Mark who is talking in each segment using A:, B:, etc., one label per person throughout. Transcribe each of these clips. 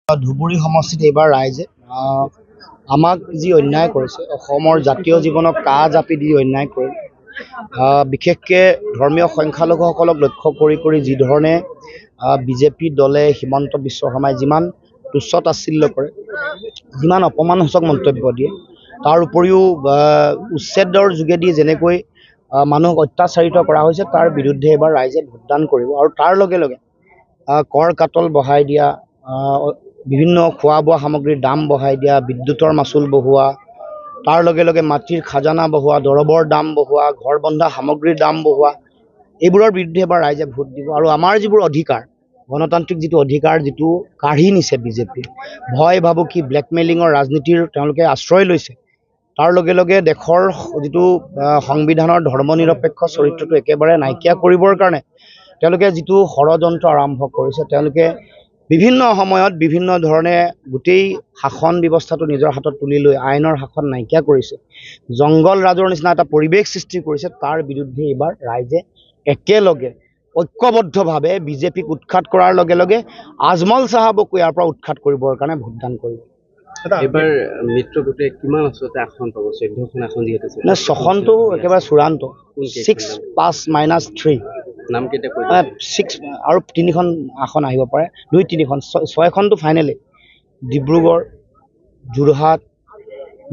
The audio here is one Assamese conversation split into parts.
A: ধুবুৰী সমষ্টিত এইবাৰ ৰাইজে আমাক যি অন্যায় কৰিছে, অসমৰ জাতীয় জীৱনক কাহ জাপি দি অন্যায় কৰিলে, বিশেষকৈ ধৰ্মীয় সংখ্যালঘুসকলক লক্ষ্য কৰি যি ধৰণে বিজেপি দলে হিমন্ত বিশ্ব শৰ্মাই যিমান তুচ্ছ তাচ্ছিল্য কৰে, যিমান অপমানসূচক মন্তব্য দিয়ে, তাৰ উপৰিও উচ্ছেদৰ যোগেদি যেনেকৈ মানুহক অত্যাচাৰিত কৰা হৈছে তাৰ বিৰুদ্ধে এইবাৰ ৰাইজে ভোটদান কৰিব। আৰু তাৰ লগে লগে কৰ কাটল বঢ়াই দিয়া, বিভিন্ন খোৱা বোৱা সামগ্ৰীৰ দাম বঢ়াই দিয়া, বিদ্যুতৰ মাচুল বঢ়োৱা, তাৰ লগে লগে মাটিৰ খাজানা বঢ়োৱা, দৰৱৰ দাম বঢ়োৱা, ঘৰ বন্ধা সামগ্ৰীৰ দাম বঢ়োৱা, এইবোৰৰ বিৰুদ্ধে এবাৰ ৰাইজে ভোট দিব। আৰু আমাৰ যিবোৰ অধিকাৰ, গণতান্ত্ৰিক যিটো অধিকাৰ যিটো কাঢ়ি নিছে বিজেপি, ভয় ভাবুকি ব্লেকমেইলিঙৰ ৰাজনীতিৰ তেওঁলোকে আশ্ৰয় লৈছে, তাৰ লগে লগে দেশৰ যিটো সংবিধানৰ ধৰ্মনিৰপেক্ষ চৰিত্ৰটো একেবাৰে নাইকিয়া কৰিবৰ কাৰণে তেওঁলোকে যিটো ষড়যন্ত্ৰ আৰম্ভ কৰিছে, তেওঁলোকে বিভিন্ন সময়ত বিভিন্ন ধৰণে গোটেই শাসন ব্যৱস্থাটো নিজৰ হাতত তুলি লৈ আইনৰ শাসন নাইকিয়া কৰিছে, জংগল ৰাজৰ নিচিনা এটা পৰিৱেশ সৃষ্টি কৰিছে। তাৰ বিৰুদ্ধে এইবাৰ ৰাইজে একেলগে ঐক্যবদ্ধভাৱে বিজেপিক উৎখাত কৰাৰ লগে লগে আজমল চাহাবকো ইয়াৰ পৰা উৎখাত কৰিবৰ কাৰণে ভোটদান কৰিব।
B: এবাৰ মিত্ৰ গোটে কিমান আচলতে আসন পাব? 14খন আসন যিহেতু আছে,
A: 6খনটো একেবাৰে চূড়ান্ত, 6+-3
B: নাম কেইটা কৈ
A: 6 আৰু 3খন আসন আহিব পাৰে, 2-3খন, 6খনটো ফাইনেলি। ডিব্ৰুগড়, যোৰহাট,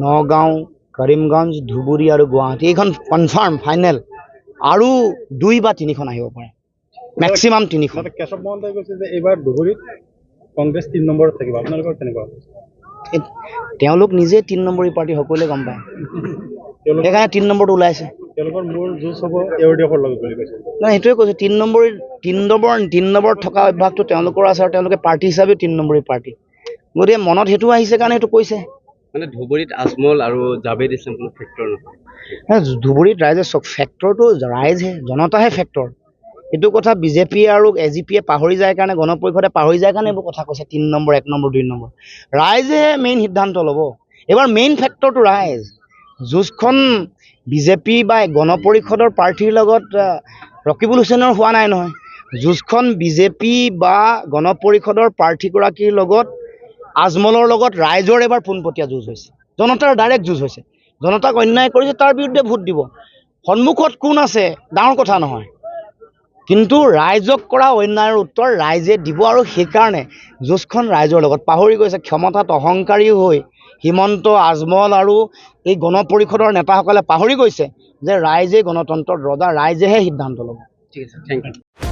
A: নগাঁও, কৰিমগঞ্জ, ধুবুৰী আৰু গুৱাহাটী, এইখন কনফাৰ্ম ফাইনেল। আৰু 2 বা 3খন আহিব পাৰে, মেক্সিমাম 3খন।
C: কেশৱ মহন্তই কৈছে যে এইবাৰ ধুবুৰীত কংগ্ৰেছ 3 নম্বৰত থাকিব, আপোনালোকৰ কেনেকুৱা?
A: তেওঁলোক নিজে 3 নম্বৰী পাৰ্টি, সকলোৱে গম পায়, সেইকাৰণে 3 নম্বৰটো ওলাইছে।
C: তেওঁলোকৰ মূল যুঁজ হ'ব এওঁলোকৰ লগত বুলি কৈছে।
A: নাই, সেইটোৱে কৈছোঁ, 3 নম্বৰত থকা অভ্যাসটো তেওঁলোকৰ আছে, আৰু তেওঁলোকে পাৰ্টি হিচাপেও 3 নম্বৰী পাৰ্টি, গতিকে মনত সেইটো আহিছে কাৰণে সেইটো কৈছে।
B: মানে ধুবুৰীত আজমল আৰু জাভেদ ইছলাম কোনো ফেক্টৰ নহয়।
A: ধুবুৰীত ৰাইজে চব ফেক্টৰটো ৰাইজহে, জনতাহে ফেক্টৰ। এইটো কথা বিজেপি আৰু এজিপিয়ে পাহৰি যায় কাৰণে, গণপৰিষদে পাহৰি যায় কাৰণে এইবোৰ কথা কৈছে, 3 নম্বৰ, 1 নম্বৰ, 2 নম্বৰ। ৰাইজে মেইন সিদ্ধান্ত ল'ব। এইবাৰ মেইন ফেক্টৰটো ৰাইজ। যুঁজখন বিজেপি বা গণপৰিষদৰ প্ৰাৰ্থীৰ লগত ৰকিবুল হুছেইনৰ হোৱা নাই নহয়, যুঁজখন বিজেপি বা গণপৰিষদৰ প্ৰাৰ্থীগৰাকীৰ লগত, আজমলৰ লগত ৰাইজৰ এবাৰ পোনপটীয়া যুঁজ হৈছে, জনতাৰ ডাইৰেক্ট যুঁজ হৈছে। জনতাক অন্যায় কৰিছে, তাৰ বিৰুদ্ধে ভোট দিব। সন্মুখত কোন আছে ডাঙৰ কথা নহয়, কিন্তু ৰাইজক কৰা অন্যায়ৰ উত্তৰ ৰাইজে দিব। আৰু সেইকাৰণে যুঁজখন ৰাইজৰ লগত। পাহৰি গৈছে, ক্ষমতাত অহংকাৰী হৈ হিমন্ত, আজমল আৰু এই গণপৰিষদৰ নেতাসকলে পাহৰি গৈছে যে ৰাইজে গণতন্ত্ৰৰ ৰজা, ৰাইজেহে সিদ্ধান্ত ল'ব।
B: ঠিক আছে, থেংক ইউ।